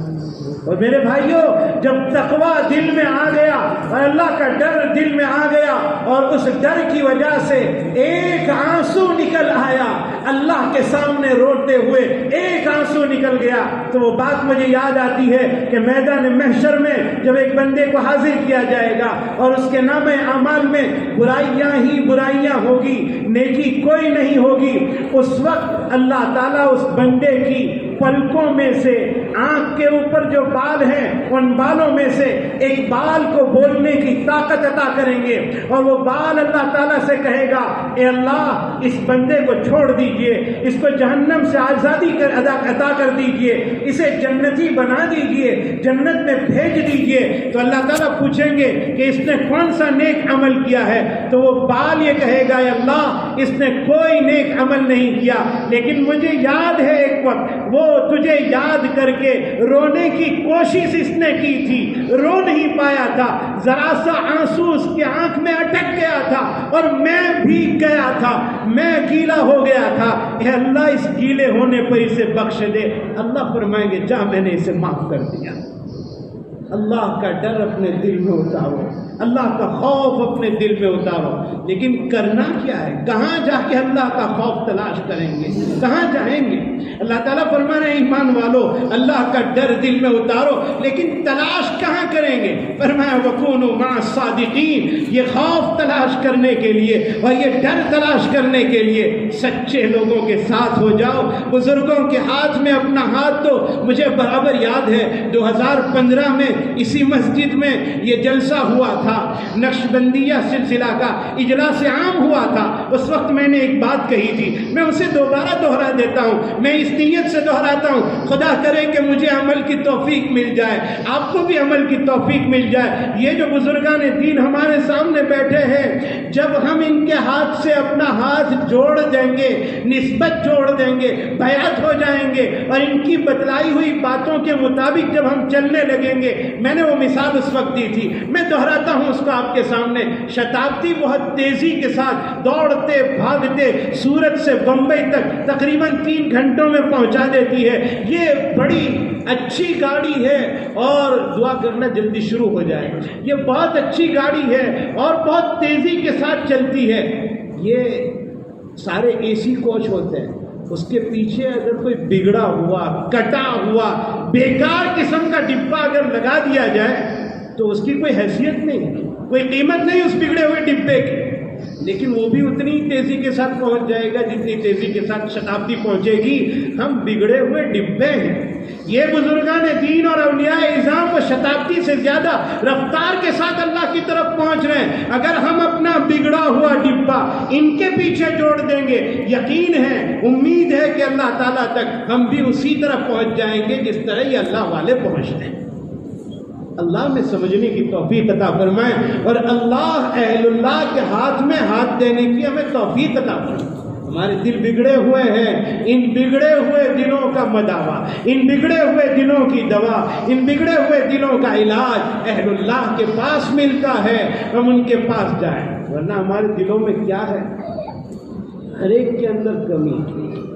اور میرے بھائیوں جب تقویٰ دل میں آ گیا اور اللہ کا ڈر دل میں آ گیا اور اس ڈر کی وجہ سے ایک آنسو نکل آیا، اللہ کے سامنے روتے ہوئے ایک آنسو نکل گیا، تو وہ بات مجھے یاد آتی ہے کہ میدان محشر میں جب ایک بندے کو حاضر کیا جائے گا اور اس کے نام اعمال میں برائیاں ہی برائیاں ہوگی، نیکی کوئی نہیں ہوگی، اس وقت اللہ تعالیٰ اس بندے کی پلکوں میں سے آنکھ کے اوپر جو بال ہیں ان بالوں میں سے ایک بال کو بولنے کی طاقت عطا کریں گے، اور وہ بال اللہ تعالیٰ سے کہے گا اے اللہ اس بندے کو چھوڑ دیجئے، اس کو جہنم سے آزادی عطا کر دیجئے، اسے جنتی بنا دیجئے، جنت میں بھیج دیجئے۔ تو اللہ تعالیٰ پوچھیں گے کہ اس نے کون سا نیک عمل کیا ہے، تو وہ بال یہ کہے گا اے اللہ اس نے کوئی نیک عمل نہیں کیا، لیکن مجھے یاد ہے ایک وقت وہ تجھے یاد کر کے رونے کی کوشش اس نے کی تھی، رو نہیں پایا تھا، ذرا سا آنسو اس کی آنکھ میں اٹک گیا تھا اور میں بھیگ گیا تھا، میں گیلا ہو گیا تھا، اے اللہ اس گیلے ہونے پر اسے بخش دے۔ اللہ فرمائیں گے جا میں نے اسے معاف کر دیا۔ اللہ کا ڈر اپنے دل میں اتارو، اللہ کا خوف اپنے دل میں اتارو، لیکن کرنا کیا ہے؟ کہاں جا کے اللہ کا خوف تلاش کریں گے؟ کہاں جائیں گے؟ اللہ تعالیٰ فرما رہے ہیں ایمان والو اللہ کا ڈر دل میں اتارو، لیکن تلاش کہاں کریں گے؟ فرمایا وَكُونُوا مَعَ الصَّادِقِينَ، یہ خوف تلاش کرنے کے لیے اور یہ ڈر تلاش کرنے کے لیے سچے لوگوں کے ساتھ ہو جاؤ، بزرگوں کے ہاتھ میں اپنا ہاتھ دو۔ مجھے برابر یاد ہے 2015 میں اسی مسجد میں یہ جلسہ ہوا تھا، نقشبندیہ سلسلہ کا اجلاس عام ہوا تھا۔ اس وقت میں نے ایک بات کہی تھی، میں اسے دوبارہ دوہرا دیتا ہوں، میں اس نیت سے دہراتا ہوں خدا کرے کہ مجھے عمل کی توفیق مل جائے، آپ کو بھی عمل کی توفیق مل جائے۔ یہ جو بزرگان دین ہمارے سامنے بیٹھے ہیں، جب ہم ان کے ہاتھ سے اپنا ہاتھ جوڑ دیں گے، نسبت جوڑ دیں گے، بیعت ہو جائیں گے اور ان کی بتلائی ہوئی باتوں کے مطابق جب ہم چلنے لگیں گے، میں نے وہ مثال اس وقت دی تھی، میں دہراتا ہوں اس کو آپ کے سامنے۔ شتابدی بہت تیزی کے ساتھ دوڑتے بھاگتے سورت سے بمبئی تک تقریباً 3 گھنٹوں میں پہنچا دیتی ہے۔ یہ بڑی اچھی گاڑی ہے اور دعا کرنا جلدی شروع ہو جائے، یہ بہت اچھی گاڑی ہے اور بہت تیزی کے ساتھ چلتی ہے۔ یہ سارے اے سی کوچ ہوتے ہیں، اس کے پیچھے اگر کوئی بگڑا ہوا کٹا ہوا بیکار قسم کا ڈبہ اگر لگا دیا جائے تو اس کی کوئی حیثیت نہیں، کوئی قیمت نہیں اس بگڑے ہوئے ڈبے کی، لیکن وہ بھی اتنی تیزی کے ساتھ پہنچ جائے گا جتنی تیزی کے ساتھ شتابدی پہنچے گی۔ ہم بگڑے ہوئے ڈبے ہیں۔ یہ بزرگان دین اور اولیاء اعظام و شتابدی سے زیادہ رفتار کے ساتھ اللہ کی طرف پہنچ رہے ہیں۔ اگر ہم اپنا بگڑا ہوا ڈبہ ان کے پیچھے جوڑ دیں گے، یقین ہے، امید ہے کہ اللہ تعالیٰ تک ہم بھی اسی طرح پہنچ جائیں گے جس طرح یہ اللہ والے پہنچتے ہیں۔ اللہ میں سمجھنے کی توفیق عطا فرمائے اور اللہ اہل اللہ کے ہاتھ میں ہاتھ دینے کی ہمیں توفیق عطا فرمائے۔ ہمارے دل بگڑے ہوئے ہیں، ان بگڑے ہوئے دلوں کا مداوا، ان بگڑے ہوئے دلوں کی دوا، ان بگڑے ہوئے دلوں کا علاج اہل اللہ کے پاس ملتا ہے، ہم ان کے پاس جائیں، ورنہ ہمارے دلوں میں کیا ہے؟ ہر ایک کے اندر کمی۔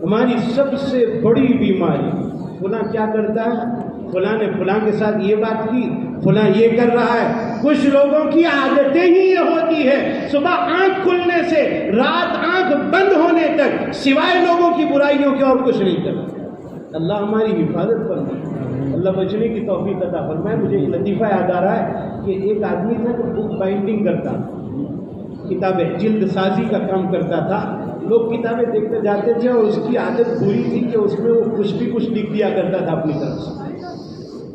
ہماری سب سے بڑی بیماری فلاں کیا کرتا ہے، فلاں نے فلاں کے ساتھ یہ بات کی، فلاں یہ کر رہا ہے۔ کچھ لوگوں کی عادتیں ہی یہ ہوتی ہے، صبح آنکھ کھلنے سے رات آنکھ بند ہونے تک سوائے لوگوں کی برائیوں کے اور کچھ نہیں کرتا۔ اللہ ہماری حفاظت فرمائے، اللہ بچنے کی توفیق عطا فرمائے۔ مجھے ایک لطیفہ یاد آ رہا ہے کہ ایک آدمی تھا جو بک بائنڈنگ کرتا تھا، کتابیں جلد سازی کا کام کرتا تھا۔ لوگ کتابیں دیکھتے جاتے تھے اور اس کی عادت بری تھی کہ اس میں وہ کچھ بھی کچھ لکھ دیا کرتا تھا اپنی طرف سے۔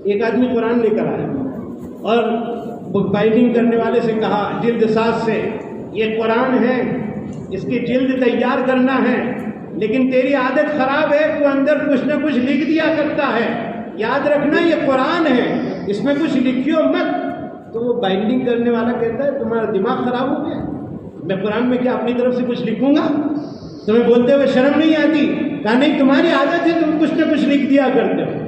ایک آدمی قرآن لے کر آیا اور بک بائنڈنگ کرنے والے سے کہا، جلد ساز سے، یہ قرآن ہے، اس کی جلد تیار کرنا ہے، لیکن تیری عادت خراب ہے، تو اندر کچھ نہ کچھ لکھ دیا کرتا ہے۔ یاد رکھنا یہ قرآن ہے، اس میں کچھ لکھیو مت۔ تو وہ بائنڈنگ کرنے والا کہتا ہے تمہارا دماغ خراب ہو گیا، میں قرآن میں کیا اپنی طرف سے کچھ لکھوں گا؟ تمہیں بولتے ہوئے شرم نہیں آتی؟ کہا نہیں، تمہاری عادت ہے، تم کچھ نہ کچھ لکھ دیا کرتے ہو۔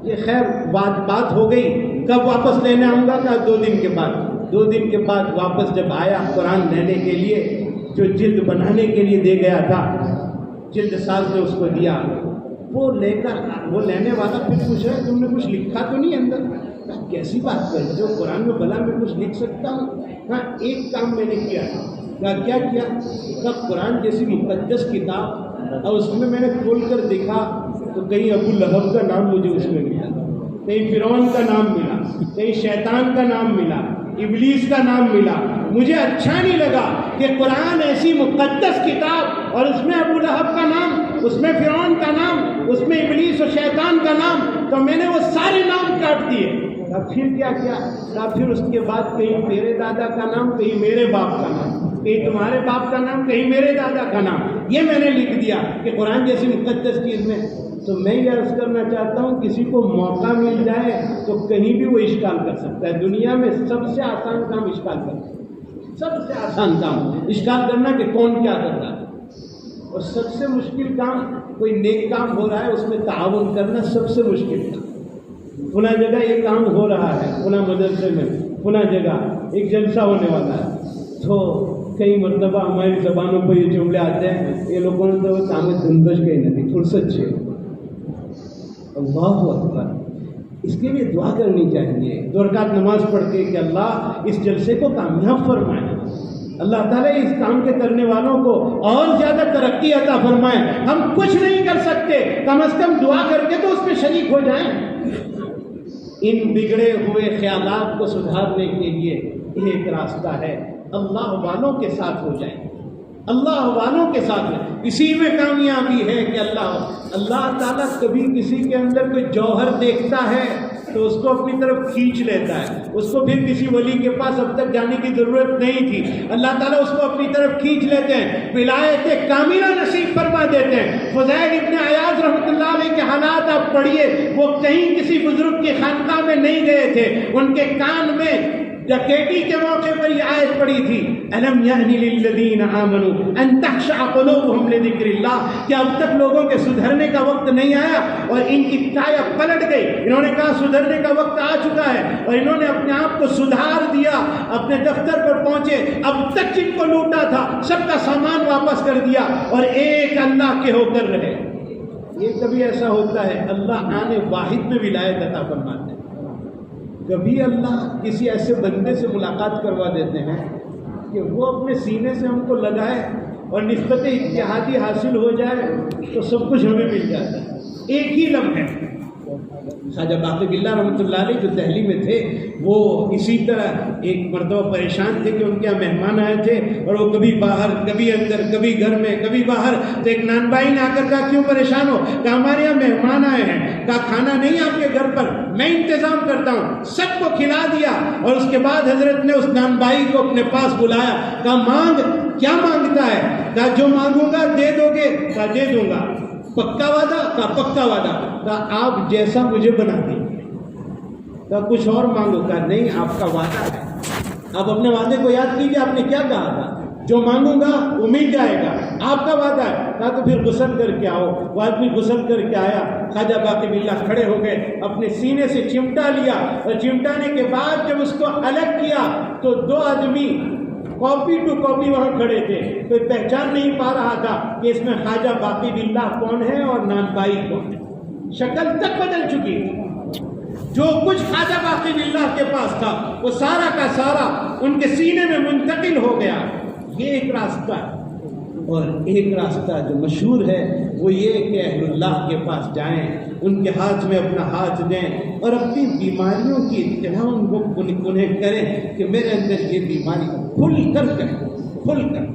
یہ خیر بات ہو گئی، کب واپس لینے آؤں گا؟ کہا 2 دن کے بعد۔ 2 دن کے بعد واپس جب آیا قرآن لینے کے لیے، جو جلد بنانے کے لیے دے گیا تھا، جلد ساز نے اس کو دیا، وہ لے کر وہ لینے والا پھر پوچھ رہا ہے تم نے کچھ لکھا تو نہیں اندر؟ کیسی بات کر جو قرآن میں بھلا میں کچھ لکھ سکتا ہوں؟ ہاں ایک کام میں نے کیا۔ کیا کیا؟ قرآن جیسی مقدس کتاب، اور اس میں نے کھول کر دیکھا تو کہیں ابو لہب کا نام مجھے اس میں ملا، کہیں فرعون کا نام ملا، کہیں شیطان کا نام ملا، ابلیس کا نام ملا۔ مجھے اچھا نہیں لگا کہ قرآن ایسی مقدس کتاب اور اس میں ابو لہب کا نام، اس میں فرعون کا نام، اس میں ابلیس اور شیطان کا نام، تو میں نے وہ سارے نام کاٹ دیے۔ پھر کیا کیا؟ پھر اس کے بعد کہیں تیرے دادا کا نام، کہیں میرے باپ کا نام، کہیں تمہارے باپ کا نام، کہیں میرے دادا کا نام، یہ میں نے لکھ دیا کہ قرآن جیسی مقدس چیز میں۔ تو میں یہ عرض کرنا چاہتا ہوں کسی کو موقع مل جائے تو کہیں بھی وہ اشکال کر سکتا ہے۔ دنیا میں سب سے آسان کام اشکال کرنا، سب سے آسان کام اشکال کرنا کہ کون کیا کرتا ہے، اور سب سے مشکل کام کوئی نیک کام ہو رہا ہے اس میں تعاون کرنا سب سے مشکل کام۔ فلاں جگہ یہ کام ہو رہا ہے، فلاں مدرسے میں فلاں جگہ ایک جلسہ ہونے والا ہے، تو کئی مرتبہ ہماری زبانوں پر یہ جملے آتے ہیں، یہ لوگوں نے تو کام دھندش کہیں نہیں فرصت چھے۔ اللہ اکبر، اس کے لیے دعا کرنی چاہیے، 2 رکعت نماز پڑھ کے کہ اللہ اس جلسے کو کامیاب فرمائے، اللہ تعالیٰ اس کام کے کرنے والوں کو اور زیادہ ترقی عطا فرمائے۔ ہم کچھ نہیں کر سکتے، کم از کم دعا کر کے تو اس میں شریک ہو جائیں۔ ان بگڑے ہوئے خیالات کو سدھارنے کے لیے ایک راستہ ہے، اللہ والوں کے ساتھ ہو جائیں، اللہ والوں کے ساتھ ہے۔ اسی میں کامیابی ہے کہ اللہ تعالیٰ کبھی کسی کے اندر کوئی جوہر دیکھتا ہے تو اس کو اپنی طرف کھینچ لیتا ہے، اس کو پھر کسی ولی کے پاس اب تک جانے کی ضرورت نہیں تھی، اللہ تعالیٰ اس کو اپنی طرف کھینچ لیتے ہیں، ولایت کاملہ نصیب فرما دیتے ہیں۔ فضیل ابن عیاض رحمۃ اللہ علیہ کے حالات آپ پڑھیے، وہ کہیں کسی بزرگ کی خانقاہ میں نہیں گئے تھے، ان کے کان میں ڈکیتی کے موقع پر یہ آیت پڑی تھی، الم یأن للذین آمنوا ان تخشع قلوبہم لذکر اللہ، کیا اب تک لوگوں کے سدھرنے کا وقت نہیں آیا؟ اور ان کی کایا پلٹ گئی، انہوں نے کہا سدھرنے کا وقت آ چکا ہے، اور انہوں نے اپنے آپ کو سدھار دیا، اپنے دفتر پر پہنچے، اب تک جن کو لوٹا تھا سب کا سامان واپس کر دیا اور ایک اللہ کے ہو کر رہے۔ یہ کبھی ایسا ہوتا ہے اللہ آنے واحد میں ولایت عطا فرماتے ہیں، کبھی اللہ کسی ایسے بندے سے ملاقات کروا دیتے ہیں کہ وہ اپنے سینے سے ہم کو لگائے اور نسبت اتحادی حاصل ہو جائے تو سب کچھ ہمیں مل جاتا ہے ایک ہی لمحے۔ خواجہ باقی باللہ رحمۃ اللہ علیہ جو دہلی میں تھے، وہ اسی طرح ایک مرتبہ پریشان تھے کہ ان کے یہاں مہمان آئے تھے اور وہ کبھی باہر کبھی اندر، کبھی گھر میں کبھی باہر، تو ایک نان بھائی نے آ کر کہا کیوں پریشان ہو؟ کہ ہمارے یہاں مہمان آئے ہیں، کہا کھانا نہیں آپ کے گھر پر، میں انتظام کرتا ہوں، سب کو کھلا دیا۔ اور اس کے بعد حضرت نے اس نان بھائی کو اپنے پاس بلایا، کہا مانگ، کیا مانگتا ہے؟ کہا جو مانگوں گا دے دو گے؟ کہا دے دوں گا۔ پکا وعدہ؟ کہا پکا وعدہ۔ کہا آپ جیسا مجھے بنا دیجیے۔ کہا کچھ اور مانگو؟ کہا نہیں آپ کا وعدہ ہے، آپ اپنے وعدے کو یاد کیجیے، آپ نے کیا کہا تھا؟ جو مانگوں گا وہ مل جائے گا، آپ کا وعدہ ہے۔ کہا تو پھر غسل کر کے آؤ۔ وہ آدمی غسل کر کے آیا، خواجہ باقی باللہ کھڑے ہو گئے، اپنے سینے سے چمٹا لیا، اور چمٹانے کے بعد جب اس کو الگ کیا تو 2 آدمی کاپی ٹو کاپی وہاں کھڑے تھے، کوئی پہچان نہیں پا رہا تھا کہ اس میں خواجہ باقی باللہ کون ہے اور نان بھائی کون ہے، شکل تک بدل چکی تھی۔ جو کچھ خواجہ باقی باللہ کے پاس تھا وہ سارا کا سارا ان کے سینے میں منتقل ہو گیا۔ یہ ایک راستہ ہے، اور ایک راستہ جو مشہور ہے وہ یہ کہ اہل اللہ کے پاس جائیں، ان کے ہاتھ میں اپنا ہاتھ دیں اور اپنی بیماریوں کی اطلاع ان کو انہیں کریں کہ میرے اندر یہ بیماری کھل کر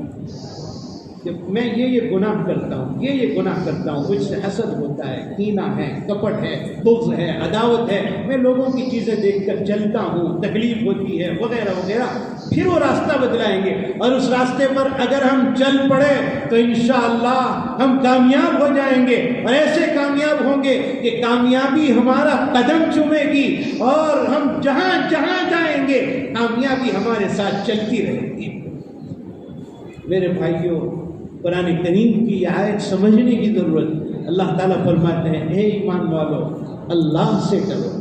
کہ میں یہ گناہ کرتا ہوں، یہ گناہ کرتا ہوں، مجھ سے حسد ہوتا ہے، کینہ ہے، کپٹ ہے، بغض ہے، عداوت ہے، میں لوگوں کی چیزیں دیکھ کر جلتا ہوں، تکلیف ہوتی ہے، وغیرہ وغیرہ۔ پھر وہ راستہ بتلائیں گے، اور اس راستے پر اگر ہم چل پڑے تو انشاءاللہ ہم کامیاب ہو جائیں گے، اور ایسے کامیاب ہوں گے کہ کامیابی ہمارا قدم چومے گی، اور ہم جہاں جہاں جائیں گے کامیابی ہمارے ساتھ چلتی رہے گی۔ میرے بھائیوں، قرآن کریم کی یہ آیت سمجھنے کی ضرورت۔ اللہ تعالیٰ فرماتے ہیں اے ایمان والو، اللہ سے ڈرو،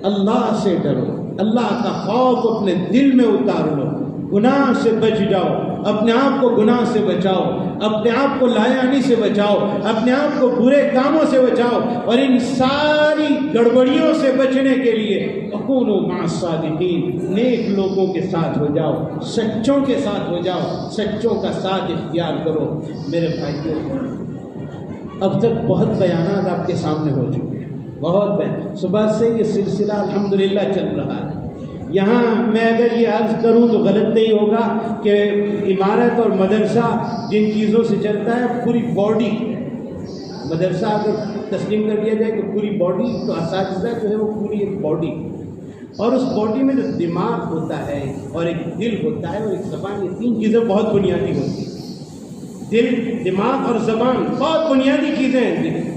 اللہ سے ڈرو، اللہ کا خوف اپنے دل میں اتار لو، گناہ سے بچ جاؤ، اپنے آپ کو گناہ سے بچاؤ، اپنے آپ کو لایانی سے بچاؤ، اپنے آپ کو برے کاموں سے بچاؤ، اور ان ساری گڑبڑیوں سے بچنے کے لیے وَكُونُوا مَعَ الصَّادِقِينَ، نیک لوگوں کے ساتھ ہو جاؤ، سچوں کے ساتھ ہو جاؤ، سچوں کا ساتھ اختیار کرو۔ میرے بھائیوں، اب تک بہت بیانات آپ کے سامنے ہو چکے ہیں، بہت صبح سے یہ سلسلہ الحمدللہ چل رہا ہے۔ یہاں میں اگر یہ عرض کروں تو غلط نہیں ہوگا کہ عمارت اور مدرسہ جن چیزوں سے چلتا ہے پوری باڈی، مدرسہ اگر تسلیم کر دیا جائے کہ پوری باڈی، تو اساتذہ جو ہے وہ پوری ایک باڈی، اور اس باڈی میں جو دماغ ہوتا ہے اور ایک دل ہوتا ہے اور ایک زبان، یہ تین چیزیں بہت بنیادی ہوتی ہیں۔ دل، دماغ اور زبان بہت بنیادی چیزیں ہیں۔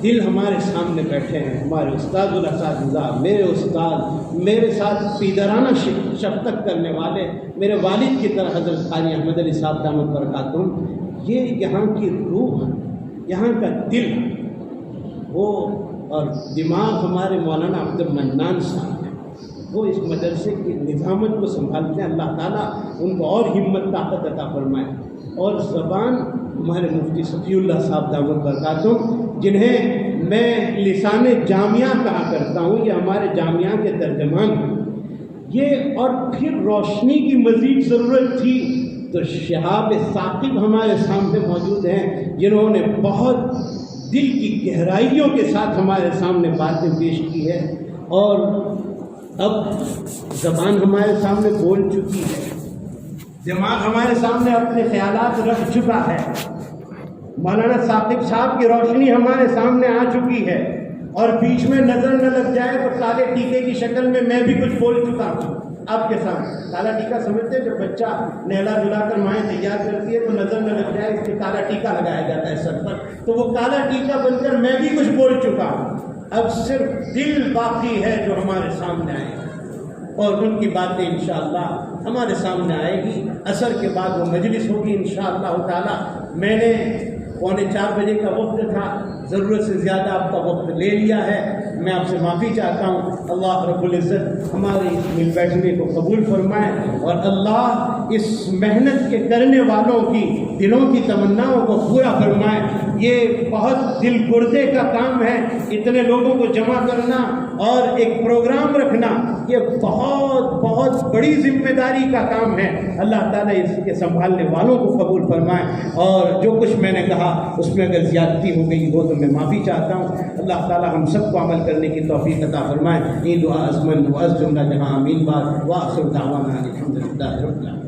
دل ہمارے سامنے بیٹھے ہیں، ہمارے استاد الاساتذہ، میرے استاد، میرے ساتھ پیدرانہ شفقت کرنے والے، میرے والد کی طرح حضرت قاری احمد علی صاحب دامت برکاتہم، یہ یہاں کی روح، یہاں کا دل وہ، اور دماغ ہمارے مولانا عبد المنان صاحب ہیں، وہ اس مدرسے کی نظامت کو سنبھالتے ہیں۔ اللہ تعالیٰ ان کو اور ہمت طاقت عطا فرمائے۔ اور زبان ہمارے مفتی صفی اللہ صاحب دامت برکاتہم، جنہیں میں لسان جامعہ کہا کرتا ہوں، یہ ہمارے جامعہ کے ترجمان ہیں۔ یہ اور پھر روشنی کی مزید ضرورت تھی تو شہاب ثاقب ہمارے سامنے موجود ہیں، جنہوں نے بہت دل کی گہرائیوں کے ساتھ ہمارے سامنے باتیں پیش کی ہے، اور اب زبان ہمارے سامنے بول چکی ہے، دماغ ہمارے سامنے اپنے خیالات رکھ چکا ہے، مولانا ثاقب صاحب کی روشنی ہمارے سامنے آ چکی ہے، اور بیچ میں نظر نہ لگ جائے تو کالے ٹیکے کی شکل میں بھی کچھ بول چکا ہوں آپ کے سامنے۔ کالا ٹیکا سمجھتے ہیں، جب بچہ نہلا دھلا کر مائیں تیار کرتی ہے تو نظر نہ لگ جائے اس کے کالا ٹیکا لگایا جاتا ہے سر پر، تو وہ کالا ٹیکا بن کر میں بھی کچھ بول چکا ہوں۔ اب صرف دل باقی ہے جو ہمارے سامنے آئے گا، اور ان کی باتیں انشاءاللہ ہمارے سامنے آئے گی۔ عصر کے بعد وہ مجلس ہوگی انشاءاللہ تعالی۔ میں نے 3:45 بجے کا وقت تھا، ضرورت سے زیادہ آپ کا وقت لے لیا ہے، میں آپ سے معافی چاہتا ہوں۔ اللہ رب العزت ہمارے اس مل بیٹھنے کو قبول فرمائے، اور اللہ اس محنت کے کرنے والوں کی دلوں کی تمناؤں کو پورا فرمائے۔ یہ بہت دل گردے کا کام ہے، اتنے لوگوں کو جمع کرنا اور ایک پروگرام رکھنا، یہ بہت بہت بڑی ذمہ داری کا کام ہے۔ اللہ تعالیٰ اس کے سنبھالنے والوں کو قبول فرمائے، اور جو کچھ میں نے کہا اس میں اگر زیادتی ہو گئی ہو تو میں معافی چاہتا ہوں۔ اللہ تعالیٰ ہم سب کو عمل کرنے کی توفیق عطا فرمائے۔ یہ دعا ازمن و از جملہ جہاں آمین بات، وآخر دعوانا الحمدللہ رب العالمین۔